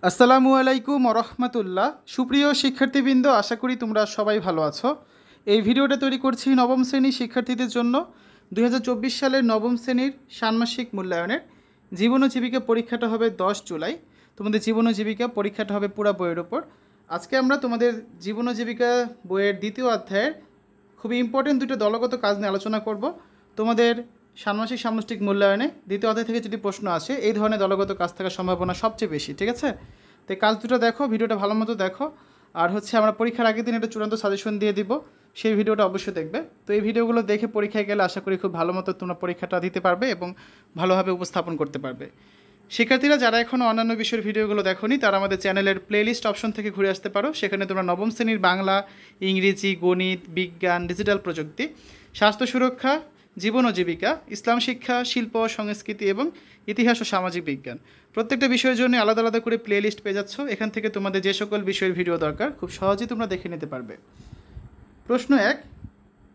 আসসালামু আলাইকুম রহমতুল্লাহ। সুপ্রিয় শিক্ষার্থীবৃন্দ, আশা করি তোমরা সবাই ভালো আছো। এই ভিডিওটা তৈরি করছি নবম শ্রেণীর শিক্ষার্থীদের জন্য। 2024 সালের নবম শ্রেণীর ষান্মাসিক মূল্যায়নের জীবন ও জীবিকা পরীক্ষাটা হবে 10 জুলাই। তোমাদের জীবন ও জীবিকা পরীক্ষাটা হবে পুরো বইয়ের ওপর। আজকে আমরা তোমাদের জীবন ও জীবিকা বইয়ের দ্বিতীয় অধ্যায়ের খুবই ইম্পর্টেন্ট দুটো দলগত কাজ নিয়ে আলোচনা করব। তোমাদের ষান্মাসিক সামষ্টিক মূল্যায়নে দ্বিতীয় অধ্যায় থেকে যদি প্রশ্ন আসে, এই ধরনের দলগত কাজ থাকার সম্ভাবনা সবচেয়ে বেশি, ঠিক আছে? তো এই কাজ দুটো দেখো, ভিডিওটা ভালো মতো দেখো। আর আমরা পরীক্ষার আগের দিন একটা চূড়ান্ত সাজেশন দিয়ে দিব, সেই ভিডিওটা অবশ্যই দেখবে। তো এই ভিডিওগুলো দেখে পরীক্ষায় গেলে আশা করি খুব ভালো মতো তোমরা পরীক্ষাটা দিতে পারবে এবং ভালোভাবে উপস্থাপন করতে পারবে। শিক্ষার্থীরা যারা এখনও অন্যান্য বিষয়ের ভিডিওগুলো দেখোনি, তারা আমাদের চ্যানেলের প্লেলিস্ট অপশন থেকে ঘুরে আসতে পারো। সেখানে তোমরা নবম শ্রেণীর বাংলা, ইংরেজি, গণিত, বিজ্ঞান, ডিজিটাল প্রযুক্তি, স্বাস্থ্য সুরক্ষা, জীবন ও জীবিকা, ইসলাম শিক্ষা, শিল্প, সংস্কৃতি এবং ইতিহাস ও সামাজিক বিজ্ঞান প্রত্যেকটা বিষয়ের জন্য আলাদা আলাদা করে প্লেলিস্ট পেয়ে যাচ্ছ। এখান থেকে তোমাদের যে সকল বিষয়ের ভিডিও দরকার খুব সহজেই তোমরা দেখে নিতে পারবে। প্রশ্ন 1,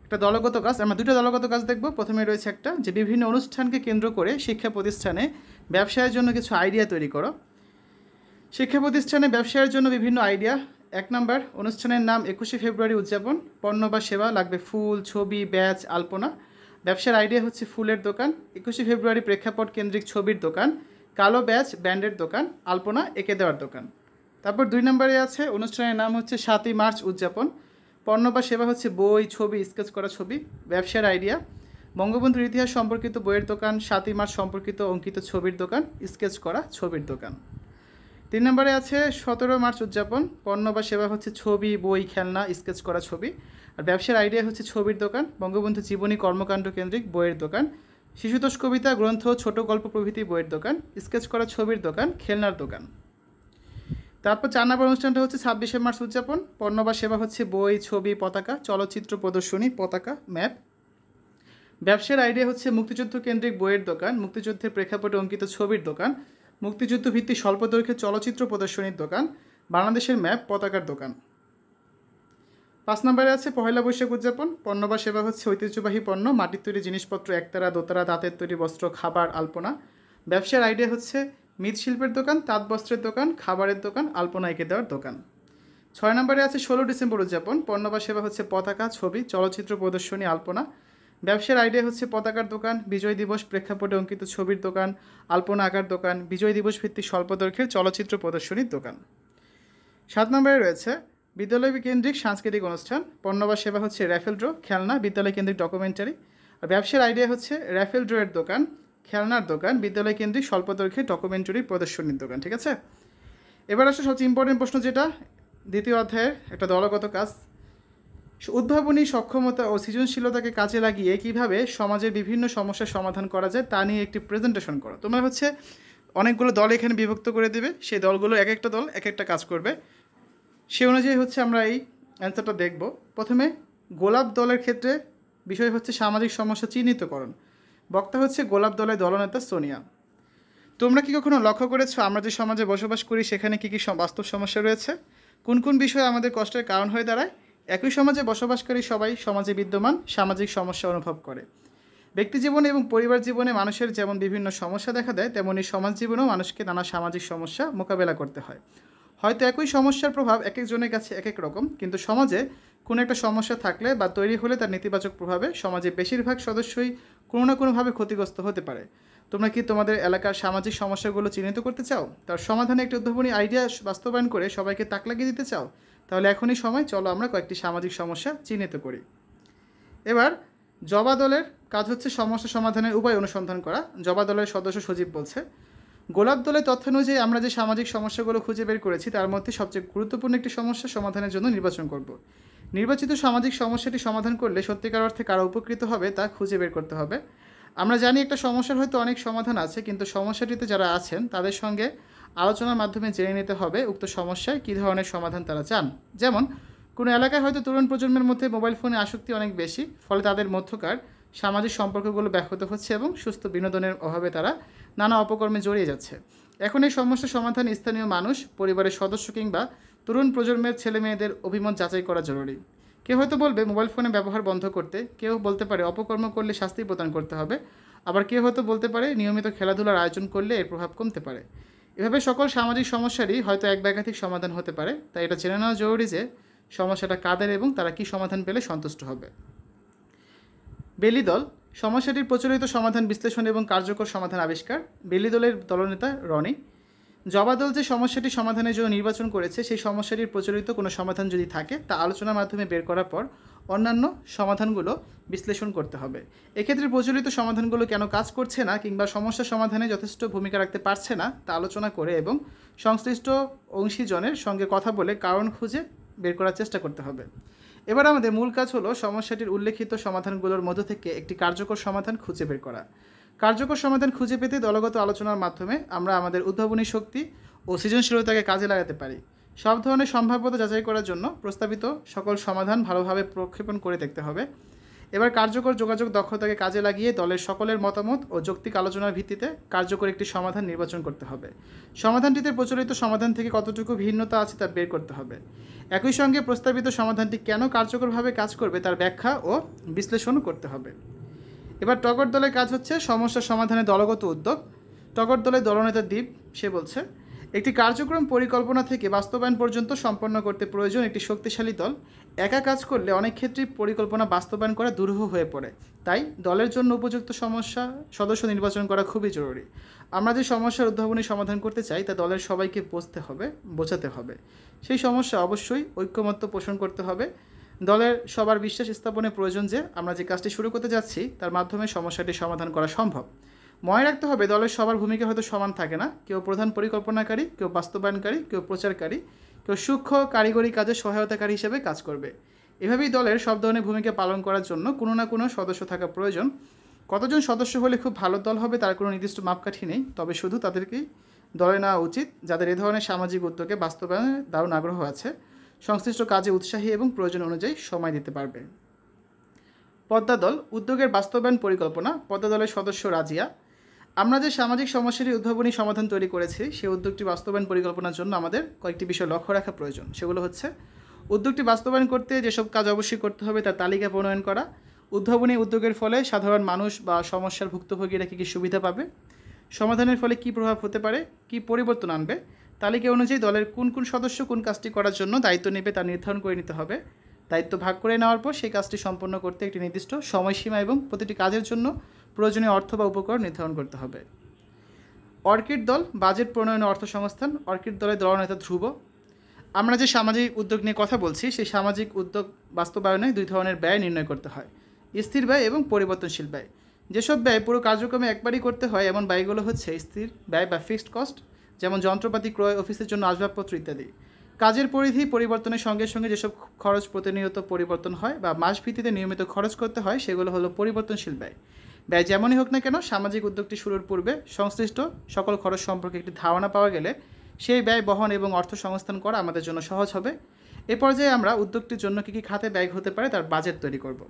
একটা দলগত কাজ। আমরা দুটো দলগত কাজ দেখব। প্রথমে রয়েছে একটা, যে বিভিন্ন অনুষ্ঠানকে কেন্দ্র করে শিক্ষা প্রতিষ্ঠানে ব্যবসায়ের জন্য কিছু আইডিয়া তৈরি করো। শিক্ষা প্রতিষ্ঠানে ব্যবসায়ের জন্য বিভিন্ন আইডিয়া। 1 নম্বর, অনুষ্ঠানের নাম 21শে ফেব্রুয়ারি উদযাপন। পণ্য বা সেবা লাগবে ফুল, ছবি, ব্যাচ, আলপনা। ব্যবসার আইডিয়া হচ্ছে ফুলের দোকান, 21শে ফেব্রুয়ারি প্রেক্ষাপট কেন্দ্রিক ছবির দোকান, কালো ব্যাচ, ব্যান্ডের দোকান, আলপনা এঁকে দেওয়ার দোকান। তারপর 2 নম্বরে আছে, অনুষ্ঠানের নাম হচ্ছে 7ই মার্চ উদযাপন। পণ্য বা সেবা হচ্ছে বই, ছবি, স্কেচ করা ছবি। ব্যবসার আইডিয়া বঙ্গবন্ধুর ইতিহাস সম্পর্কিত বইয়ের দোকান, 7ই মার্চ সম্পর্কিত অঙ্কিত ছবির দোকান, স্কেচ করা ছবির দোকান। 3 নম্বরে আছে 17 মার্চ উদযাপন। পণ্য বা সেবা হচ্ছে ছবি, বই, খেলনা, স্কেচ করা ছবি। আর ব্যবসার আইডিয়া হচ্ছে ছবির দোকান, বঙ্গবন্ধু জীবনী কর্মকাণ্ড কেন্দ্রিক বইয়ের দোকান, শিশুতোষ কবিতা, গ্রন্থ, ছোট গল্প প্রভৃতি বইয়ের দোকান, স্কেচ করা ছবির দোকান, খেলনার দোকান। তারপর 4 নম্বর অনুষ্ঠানটা হচ্ছে 26শে মার্চ উদযাপন। পণ্য বা সেবা হচ্ছে বই, ছবি, পতাকা, চলচ্চিত্র প্রদর্শনী, পতাকা, ম্যাপ। ব্যবসার আইডিয়া হচ্ছে মুক্তিযুদ্ধ কেন্দ্রিক বইয়ের দোকান, মুক্তিযুদ্ধের প্রেক্ষাপটে অঙ্কিত ছবির দোকান, মুক্তিযুদ্ধ ভিত্তিক স্বল্পদৈর্ঘ্যের চলচ্চিত্র প্রদর্শনীর দোকান, বাংলাদেশের ম্যাপ, পতাকার দোকান। 5 নম্বরে আছে পহেলা বৈশাখ উদযাপন। পণ্য বা সেবা হচ্ছে ঐতিহ্যবাহী পণ্য, মাটির তৈরি জিনিসপত্র, একতারা, দোতারা, দাঁতের তৈরি বস্ত্র, খাবার, আলপনা। ব্যবসার আইডিয়া হচ্ছে মৃৎশিল্পের দোকান, তাঁত বস্ত্রের দোকান, খাবারের দোকান, আলপনা এঁকে দেওয়ার দোকান। 6 নম্বরে আছে 16 ডিসেম্বর উদযাপন। পণ্য বা সেবা হচ্ছে পতাকা, ছবি, চলচ্চিত্র প্রদর্শনী, আলপনা। ব্যবসার আইডিয়া হচ্ছে পতাকার দোকান, বিজয় দিবস প্রেক্ষাপটে অঙ্কিত ছবির দোকান, আলপনা আঁকার দোকান, বিজয় দিবস ভিত্তিক স্বল্পদৈর্ঘ্যের চলচ্চিত্র প্রদর্শনীর দোকান। 7 নম্বরে রয়েছে বিদ্যালয় কেন্দ্রিক সাংস্কৃতিক অনুষ্ঠান। পণ্য বা সেবা হচ্ছে র্যাফেল ড্র, খেলনা, বিদ্যালয় কেন্দ্রিক ডকুমেন্টারি। আর ব্যবসার আইডিয়া হচ্ছে র্যাফেল ড্রয়ের দোকান, খেলনার দোকান, বিদ্যালয় কেন্দ্রিক স্বল্পদৈর্ঘ্যের ডকুমেন্টারি প্রদর্শনীর দোকান, ঠিক আছে? এবার আসলে সবচেয়ে ইম্পর্টেন্ট প্রশ্ন, যেটা দ্বিতীয় অধ্যায়ের একটা দলগত কাজ। উদ্ভাবনী সক্ষমতা ও সৃজনশীলতাকে কাজে লাগিয়ে কিভাবে সমাজের বিভিন্ন সমস্যার সমাধান করা যায় তা নিয়ে একটি প্রেজেন্টেশন করো। তোমরা অনেকগুলো দল এখানে বিভক্ত করে দেবে, সেই দলগুলো এক একটা দল এক একটা কাজ করবে। সে অনুযায়ী আমরা এই অ্যান্সারটা দেখব। প্রথমে গোলাপ দলের ক্ষেত্রে বিষয় হচ্ছে সামাজিক সমস্যা চিহ্নিতকরণ। বক্তা হচ্ছে গোলাপ দলের দলনেতা সোনিয়া। তোমরা কি কখনো লক্ষ্য করেছো আমরা যে সমাজে বসবাস করি সেখানে কী কী বাস্তব সমস্যা রয়েছে? কোন কোন বিষয় আমাদের কষ্টের কারণ হয়ে দাঁড়ায়? একই সমাজে বসবাসকারী সবাই সমাজে বিদ্যমান সামাজিক সমস্যা অনুভব করে। ব্যক্তি জীবনে এবং পরিবার জীবনে মানুষের যেমন বিভিন্ন সমস্যা দেখা দেয়, তেমনি সমাজ জীবনেও মানুষকে নানা সামাজিক সমস্যা মোকাবেলা করতে হয়। হয়তো একই সমস্যার প্রভাব এক একজনের কাছে এক এক রকম, কিন্তু সমাজে কোনো একটা সমস্যা থাকলে বা তৈরি হলে তার নেতিবাচক প্রভাবে সমাজের বেশিরভাগ সদস্যই কোনো না কোনোভাবে ক্ষতিগ্রস্ত হতে পারে। তোমরা কি তোমাদের এলাকার সামাজিক সমস্যাগুলো চিহ্নিত করতে চাও? তার সমাধানে একটি উদ্ভাবনী আইডিয়া বাস্তবায়ন করে সবাইকে তাক লাগিয়ে দিতে চাও? তাহলে এখনই সময়, চলো আমরা কয়েকটি সামাজিক সমস্যা চিহ্নিত করি। এবার জবা দলের কাজ হচ্ছে সমস্যা সমাধানের উপায় অনুসন্ধান করা। জবা দলের সদস্য সজীব বলছে, গোলাপ দলের তথ্য অনুযায়ী আমরা যে সামাজিক সমস্যাগুলো খুঁজে বের করেছি তার মধ্যে সবচেয়ে গুরুত্বপূর্ণ একটি সমস্যা সমাধানের জন্য নির্বাচন করব। নির্বাচিত সামাজিক সমস্যাটি সমাধান করলে সত্যিকার অর্থে কারা উপকৃত হবে তা খুঁজে বের করতে হবে। আমরা জানি একটা সমস্যার হয়তো অনেক সমাধান আছে, কিন্তু সমস্যাটিতে যারা আছেন তাদের সঙ্গে আলোচনার মাধ্যমে জেনে নিতে হবে উক্ত সমস্যায় কী ধরনের সমাধান তারা চান। যেমন কোনো এলাকায় হয়তো তরুণ প্রজন্মের মধ্যে মোবাইল ফোনে আসক্তি অনেক বেশি, ফলে তাদের মধ্যকার সামাজিক সম্পর্কগুলো ব্যাহত হচ্ছে এবং সুস্থ বিনোদনের অভাবে তারা নানা অপকর্মে জড়িয়ে যাচ্ছে। এখন এই সমস্যার সমাধান স্থানীয় মানুষ, পরিবারের সদস্য কিংবা তরুণ প্রজন্মের ছেলে মেয়েদের অভিমত যাচাই করা জরুরি। কেউ হয়তো বলবে মোবাইল ফোনে ব্যবহার বন্ধ করতে, কেউ বলতে পারে অপকর্ম করলে শাস্তি প্রদান করতে হবে, আবার কেউ হয়তো বলতে পারে নিয়মিত খেলাধুলার আয়োজন করলে এর প্রভাব কমতে পারে। এভাবে সকল সামাজিক সমস্যারই হয়তো এক বা একাধিক সমাধান হতে পারে, তাই এটা জেনে নেওয়া জরুরি যে সমস্যাটা কাদের এবং তারা কী সমাধান পেলে সন্তুষ্ট হবে। বেলি দল সমস্যাটির প্রচলিত সমাধান বিশ্লেষণ এবং কার্যকর সমাধান আবিষ্কার। বেলি দলের দলনেতা রনি। জবা দল যে সমস্যাটি সমাধানের জন্য নির্বাচন করেছে সেই সমস্যাটির প্রচলিত কোনো সমাধান যদি থাকে তা আলোচনার মাধ্যমে বের করার পর অন্যান্য সমাধানগুলো বিশ্লেষণ করতে হবে। এক্ষেত্রে প্রচলিত সমাধানগুলো কেন কাজ করছে না কিংবা সমস্যা সমাধানে যথেষ্ট ভূমিকা রাখতে পারছে না তা আলোচনা করে এবং সংশ্লিষ্ট অংশীজনের সঙ্গে কথা বলে কারণ খুঁজে বের করার চেষ্টা করতে হবে। এবার আমাদের মূল কাজ হলো সমস্যাটির উল্লেখিত সমাধানগুলোর মধ্য থেকে একটি কার্যকর সমাধান খুঁজে বের করা। কার্যকর সমাধান খুঁজে পেতে দলগত আলোচনার মাধ্যমে আমরা আমাদের উদ্ভাবনী শক্তি ও সৃজনশীলতাকে কাজে লাগাতে পারি। সব ধরনের সম্ভাব্যতা যাচাই করার জন্য প্রস্তাবিত সকল সমাধান ভালোভাবে প্রক্ষেপণ করে দেখতে হবে। এবার কার্যকর যোগাযোগ দক্ষতাকে কাজে লাগিয়ে দলের সকলের মতামত ও যৌক্তিক আলোচনার ভিত্তিতে কার্যকর একটি সমাধান নির্বাচন করতে হবে। সমাধানটিতে প্রচলিত সমাধান থেকে কতটুকু ভিন্নতা আছে তা বের করতে হবে। একই সঙ্গে প্রস্তাবিত সমাধানটি কেন কার্যকরভাবে কাজ করবে তার ব্যাখ্যা ও বিশ্লেষণও করতে হবে। এবার টগর দলের কাজ হচ্ছে সমস্যা সমাধানে দলগত উদ্যোগ। টগর দলের দলনেতা দ্বীপ সে বলছে, একটি কার্যক্রম পরিকল্পনা থেকে বাস্তবায়ন পর্যন্ত সম্পন্ন করতে প্রয়োজন একটি শক্তিশালী দল। একা কাজ করলে অনেক ক্ষেত্রেই পরিকল্পনা বাস্তবায়ন করা দুরূহ হয়ে পড়ে। তাই দলের জন্য উপযুক্ত সদস্য নির্বাচন করা খুবই জরুরি। আমরা যে সমস্যার উদ্ভাবনী সমাধান করতে চাই তা দলের সবাইকে বোঝাতে হবে। সেই সমস্যা অবশ্যই ঐক্যমত্য পোষণ করতে হবে। দলের সবার বিশ্বাস স্থাপনের প্রয়োজন যে আমরা যে কাজটি শুরু করতে যাচ্ছি তার মাধ্যমে সমস্যাটি সমাধান করা সম্ভব। মনে রাখতে হবে দলের সবার ভূমিকা হয়তো সমান থাকে না। কেউ প্রধান পরিকল্পনাকারী, কেউ বাস্তবায়নকারী, কেউ প্রচারকারী, কেউ সূক্ষ্ম কারিগরি কাজে সহায়তাকারী হিসেবে কাজ করবে। এভাবেই দলের সব ধরনের ভূমিকা পালন করার জন্য কোনো না কোনো সদস্য থাকা প্রয়োজন। কতজন সদস্য হলে খুব ভালো দল হবে তার কোনো নির্দিষ্ট মাপকাঠি নেই, তবে শুধু তাদেরকেই দলে নেওয়া উচিত যাদের এ ধরনের সামাজিক উদ্যোগে বাস্তবায়নে দারুণ আগ্রহ আছে, সংশ্লিষ্ট কাজে উৎসাহী এবং প্রয়োজন অনুযায়ী সময় দিতে পারবে। পদ্মা দল উদ্যোগের বাস্তবায়ন পরিকল্পনা। পদ্মা দলের সদস্য রাজিয়া। আমরা যে সামাজিক সমস্যাটির উদ্ভাবনী সমাধান তৈরি করেছি সেই উদ্যোগটি বাস্তবায়ন পরিকল্পনার জন্য আমাদের কয়েকটি বিষয় লক্ষ্য রাখা প্রয়োজন। সেগুলো হচ্ছে, উদ্যোগটি বাস্তবায়ন করতে যেসব কাজ অবশ্যই করতে হবে তার তালিকা প্রণয়ন করা। উদ্ভাবনী উদ্যোগের ফলে সাধারণ মানুষ বা সমস্যার ভুক্তভোগীরা কী কী সুবিধা পাবে, সমাধানের ফলে কী প্রভাব হতে পারে, কী পরিবর্তন আনবে, তালিকা অনুযায়ী দলের কোন কোন সদস্য কোন কাজটি করার জন্য দায়িত্ব নেবে তা নির্ধারণ করে নিতে হবে। দায়িত্ব ভাগ করে নেওয়ার পর সেই কাজটি সম্পন্ন করতে একটি নির্দিষ্ট সময়সীমা এবং প্রতিটি কাজের জন্য প্রয়োজনীয় অর্থ বা উপকরণ নির্ধারণ করতে হবে। অর্কিড দল বাজেট প্রণয়ন অর্থ সংস্থান। অর্কিড দলের দলনেতা ধ্রুব। আমরা যে সামাজিক উদ্যোগ নিয়ে কথা বলছি সেই সামাজিক উদ্যোগ বাস্তবায়নে দুই ধরনের ব্যয় নির্ণয় করতে হয়, স্থির ব্যয় এবং পরিবর্তনশীল ব্যয়। যেসব ব্যয় পুরো কার্যক্রমে একবারই করতে হয় এমন ব্যয়গুলো হচ্ছে স্থির ব্যয় বা ফিক্সড কস্ট, যেমন যন্ত্রপাতি ক্রয়, অফিসের জন্য আসবাবপত্র ইত্যাদি। কাজের পরিধি পরিবর্তনের সঙ্গে সঙ্গে যেসব খরচ প্রতিনিয়ত পরিবর্তন হয় বা মাস ভিত্তিতে নিয়মিত খরচ করতে হয় সেগুলো হলো পরিবর্তনশীল ব্যয়। ব্যয় যেমনই হোক না কেন সামাজিক উদ্যোগটি শুরুর পূর্বে সংশ্লিষ্ট সকল খরচ সম্পর্কে একটি ধারণা পাওয়া গেলে সেই ব্যয় বহন এবং অর্থ সংস্থান করা আমাদের জন্য সহজ হবে। এ পর্যায়ে আমরা উদ্যোগটির জন্য কী কী খাতে ব্যয় হতে পারে তার বাজেট তৈরি করব।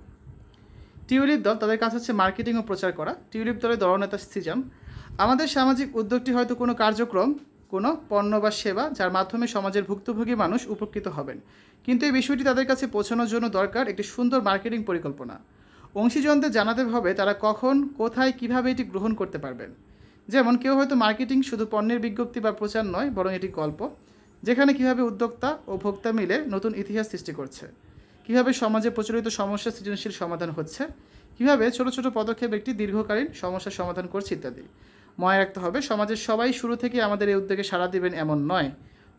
টিউলিপ দল তাদের কাজ হচ্ছে মার্কেটিং ও প্রচার করা। টিউলিপ দলের দলনেতা সিজাম। আমাদের সামাজিক উদ্যোগটি হয়তো কোনো কার্যক্রম, কোনো পণ্য বা সেবা যার মাধ্যমে সমাজের ভুক্তভোগী মানুষ উপকৃত হবেন, কিন্তু এই বিষয়টি তাদের কাছে পৌঁছানোর জন্য দরকার একটি সুন্দর মার্কেটিং পরিকল্পনা। অংশীজনদের জানাতে হবে তারা কখন, কোথায়, কিভাবে এটি গ্রহণ করতে পারবেন। যেমন কেউ হয়তো মার্কেটিং শুধু পণ্যের বিজ্ঞপ্তি বা প্রচার নয়, বরং এটি গল্প, যেখানে কিভাবে উদ্যোক্তা ও ভোক্তা মিলে নতুন ইতিহাস সৃষ্টি করছে, কিভাবে সমাজে প্রচলিত সমস্যা সৃজনশীল সমাধান হচ্ছে, কিভাবে ছোট ছোট পদক্ষেপ একটি দীর্ঘকালীন সমস্যার সমাধান করছে ইত্যাদি। মনে রাখতে হবে সমাজের সবাই শুরু থেকে আমাদের এই উদ্যোগে সাড়া দিবেন এমন নয়।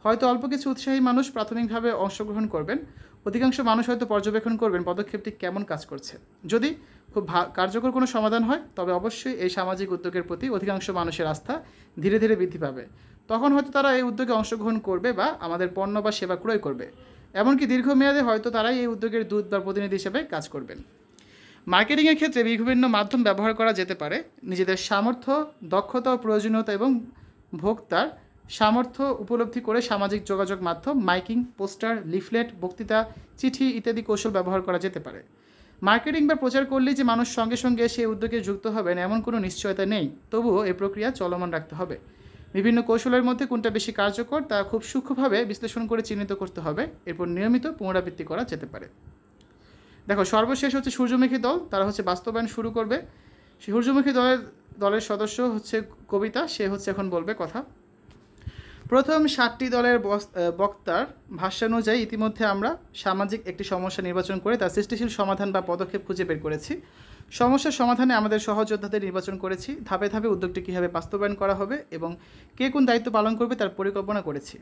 হয়তো অল্প কিছু উৎসাহী মানুষ প্রাথমিকভাবে অংশগ্রহণ করবেন, অধিকাংশ মানুষ হয়তো পর্যবেক্ষণ করবেন পদক্ষেপটি কেমন কাজ করছে। যদি খুব কার্যকর কোনো সমাধান হয় তবে অবশ্যই এই সামাজিক উদ্যোগের প্রতি অধিকাংশ মানুষের আস্থা ধীরে ধীরে বৃদ্ধি পাবে। তখন হয়তো তারা এই উদ্যোগে অংশগ্রহণ করবে বা আমাদের পণ্য বা সেবা ক্রয় করবে। এমনকি দীর্ঘমেয়াদে হয়তো তারাই এই উদ্যোগের দূত বা প্রতিনিধি হিসেবে কাজ করবেন। মার্কেটিংয়ের ক্ষেত্রে বিভিন্ন মাধ্যম ব্যবহার করা যেতে পারে। নিজেদের সামর্থ্য, দক্ষতা ও প্রয়োজনীয়তা এবং ভোক্তার সামর্থ্য উপলব্ধি করে সামাজিক যোগাযোগ মাধ্যম, মাইকিং, পোস্টার, লিফলেট, বক্তৃতা, চিঠি ইত্যাদি কৌশল ব্যবহার করা যেতে পারে। মার্কেটিং বা প্রচার করলেই যে মানুষ সঙ্গে সঙ্গে সেই উদ্যোগে যুক্ত হবেন এমন কোনো নিশ্চয়তা নেই, তবুও এই প্রক্রিয়া চলমান রাখতে হবে। বিভিন্ন কৌশলের মধ্যে কোনটা বেশি কার্যকর তা খুব সূক্ষ্মভাবে বিশ্লেষণ করে চিহ্নিত করতে হবে, এরপর নিয়মিত পুনরাবৃত্তি করা যেতে পারে। দেখো, সর্বশেষ হচ্ছে সূর্যমুখী দল, তারা হচ্ছে বাস্তবায়ন শুরু করবে। সূর্যমুখী দলের সদস্য হচ্ছে কবিতা, সে হচ্ছে এখন বলবে কথা। প্রথম 7টি দলের বক্তার ভাষ্যানুযায়ী ইতিমধ্যে আমরা সামাজিক একটি সমস্যা নির্বাচন করে তার সৃষ্টিশীল সমাধান বা পদক্ষেপ খুঁজে বের করেছি। সমস্যার সমাধানে আমাদের সহযোদ্ধাদের নির্বাচন করেছি। ধাপে ধাপে উদ্যোগটি কীভাবে বাস্তবায়ন করা হবে এবং কে কোন দায়িত্ব পালন করবে তার পরিকল্পনা করেছি।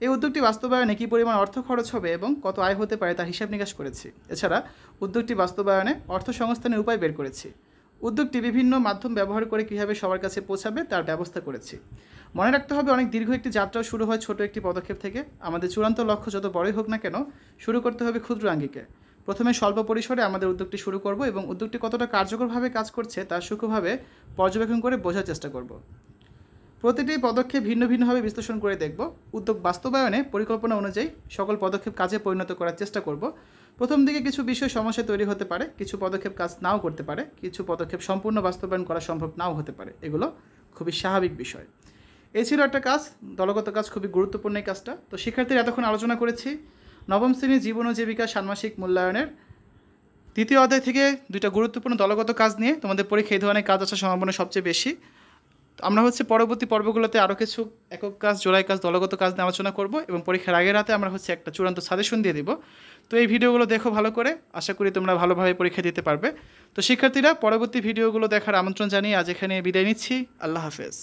এই উদ্যোগটি বাস্তবায়নে কী পরিমাণ অর্থ খরচ হবে এবং কত আয় হতে পারে তার হিসাব নিকাশ করেছি। এছাড়া উদ্যোগটি বাস্তবায়নে অর্থ সংস্থানের উপায় বের করেছি। উদ্যোগটি বিভিন্ন মাধ্যম ব্যবহার করে কীভাবে সবার কাছে পৌঁছাবে তার ব্যবস্থা করেছি। মনে রাখতে হবে, অনেক দীর্ঘ একটি যাত্রা শুরু হয় ছোট একটি পদক্ষেপ থেকে। আমাদের চূড়ান্ত লক্ষ্য যত বড়ই হোক না কেন, শুরু করতে হবে ক্ষুদ্র আঙ্গিকে। প্রথমে স্বল্প পরিসরে আমাদের উদ্যোগটি শুরু করব এবং উদ্যোগটি কতটা কার্যকরভাবে কাজ করছে তা সূক্ষ্মভাবে পর্যবেক্ষণ করে বোঝার চেষ্টা করব। প্রতিটি পদক্ষেপ ভিন্ন ভিন্নভাবে বিশ্লেষণ করে দেখব। উদ্যোগ বাস্তবায়নে পরিকল্পনা অনুযায়ী সকল পদক্ষেপ কাজে পরিণত করার চেষ্টা করব। প্রথম দিকে কিছু বিষয় সমস্যা তৈরি হতে পারে, কিছু পদক্ষেপ কাজ নাও করতে পারে, কিছু পদক্ষেপ সম্পূর্ণ বাস্তবায়ন করা সম্ভব নাও হতে পারে। এগুলো খুবই স্বাভাবিক বিষয়। এই ছিল একটা কাজ, দলগত কাজ, খুবই গুরুত্বপূর্ণ এই কাজটা। তো শিক্ষার্থীরা এতক্ষণ আলোচনা করেছি নবম শ্রেণীর জীবন ও জীবিকা ষান্মাসিক মূল্যায়নের 2য় অধ্যায় থেকে 2টা গুরুত্বপূর্ণ দলগত কাজ নিয়ে। তোমাদের পরীক্ষায় এই ধরনের কাজ আসার সম্ভাবনা সবচেয়ে বেশি। আমরা পরবর্তী পর্বগুলোতে আরও কিছু একক কাজ, জোড়াই কাজ, দলগত কাজ নিয়ে আলোচনা করব এবং পরীক্ষার আগের রাতে আমরা একটা চূড়ান্ত সাজেশন দিয়ে দিব। তো এই ভিডিওগুলো দেখো ভালো করে, আশা করি তোমরা ভালোভাবে পরীক্ষা দিতে পারবে। তো শিক্ষার্থীরা, পরবর্তী ভিডিওগুলো দেখার আমন্ত্রণ জানিয়ে আজ এখানে বিদায় নিচ্ছি। আল্লাহ হাফেজ।